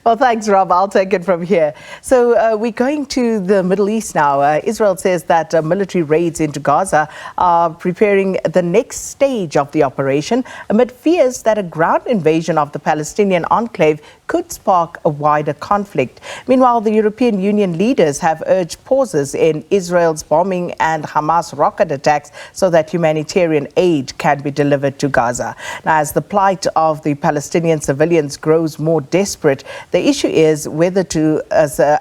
Well, thanks, Rob. I'll take it from here. So we're going to the Middle East now. Israel says that military raids into Gaza are preparing the next stage of the operation amid fears that a ground invasion of the Palestinian enclave could spark a wider conflict. Meanwhile, the European Union leaders have urged pauses in Israel's bombing and Hamas rocket attacks so that humanitarian aid can be delivered to Gaza. Now, as the plight of the Palestinian civilians grows more desperate, the issue is whether to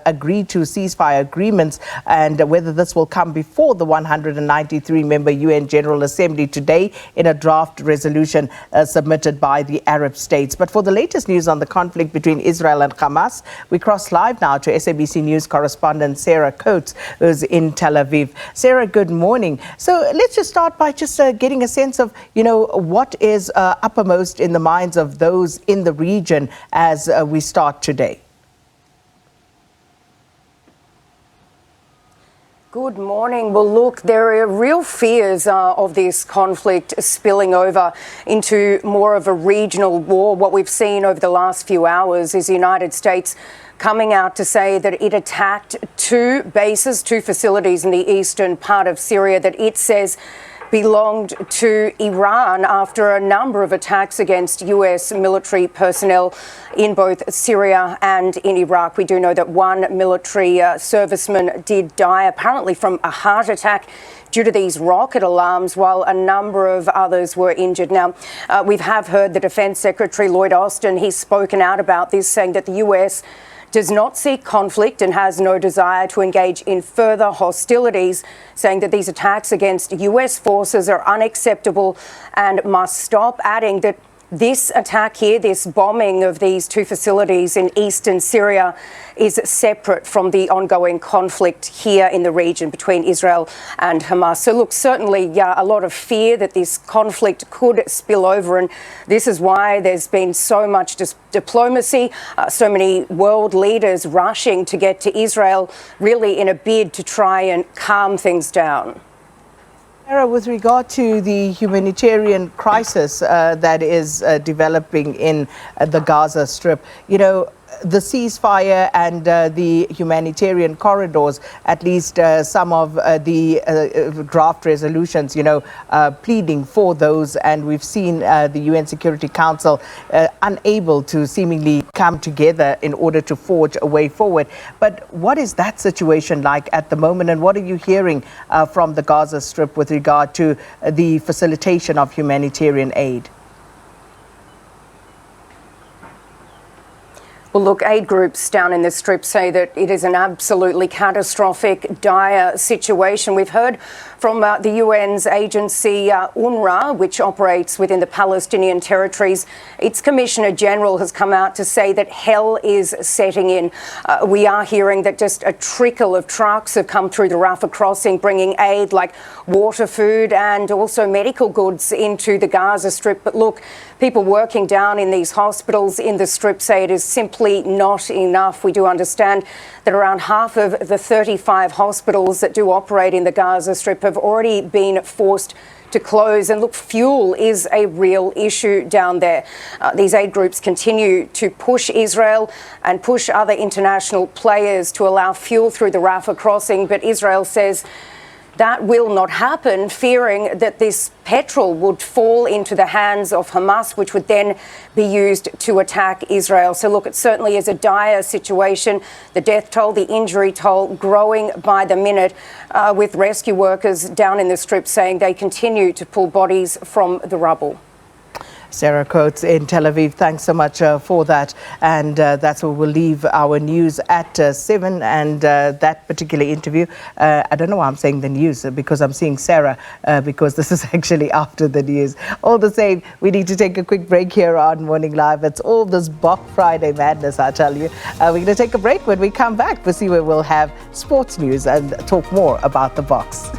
agree to ceasefire agreements and whether this will come before the 193-member UN General Assembly today in a draft resolution submitted by the Arab states. But for the latest news on the conflict between Israel and Hamas, we cross live now to SABC News correspondent Sarah Coates, who's in Tel Aviv. Sarah, good morning. So let's just start by just getting a sense of, what is uppermost in the minds of those in the region as we start today. Good morning. Well, look, there are real fears of this conflict spilling over into more of a regional war. What we've seen over the last few hours is the United States coming out to say that it attacked two facilities in the eastern part of Syria that it says belonged to Iran after a number of attacks against US military personnel in both Syria and in Iraq. We do know that one military serviceman did die, apparently from a heart attack due to these rocket alarms, while a number of others were injured. Now, we have heard the Defense Secretary Lloyd Austin, he's spoken out about this, saying that the US does not seek conflict and has no desire to engage in further hostilities, saying that these attacks against US forces are unacceptable and must stop, adding that this attack here, this bombing of these two facilities in eastern Syria, is separate from the ongoing conflict here in the region between Israel and Hamas. So look, certainly a lot of fear that this conflict could spill over, and this is why there's been so much diplomacy, so many world leaders rushing to get to Israel, really in a bid to try and calm things down. Sarah, with regard to the humanitarian crisis that is developing in the Gaza Strip, the ceasefire and the humanitarian corridors, at least some of the draft resolutions, pleading for those. And we've seen the UN Security Council unable to seemingly come together in order to forge a way forward. But what is that situation like at the moment? And what are you hearing from the Gaza Strip with regard to the facilitation of humanitarian aid? Well, look, aid groups down in the Strip say that it is an absolutely catastrophic, dire situation. We've heard from the UN's agency UNRWA, which operates within the Palestinian territories. Its Commissioner General has come out to say that hell is setting in. We are hearing that just a trickle of trucks have come through the Rafah crossing, bringing aid like water, food and also medical goods into the Gaza Strip. But look, people working down in these hospitals in the Strip say it is simply not enough. We do understand that around half of the 35 hospitals that do operate in the Gaza Strip have already been forced to close. And look, fuel is a real issue down there. These aid groups continue to push Israel and push other international players to allow fuel through the Rafah crossing. But Israel says that will not happen, fearing that this petrol would fall into the hands of Hamas, which would then be used to attack Israel. So look, it certainly is a dire situation. The death toll, the injury toll growing by the minute, with rescue workers down in the Strip saying they continue to pull bodies from the rubble. Sarah Coates in Tel Aviv, thanks so much for that. And that's where we'll leave our news at 7. And that particular interview, I don't know why I'm saying the news, because I'm seeing Sarah, because this is actually after the news. All the same, we need to take a quick break here on Morning Live. It's all this Bok Friday madness, I tell you. We're going to take a break. When we come back, we'll see where we'll have sports news and talk more about the Boks.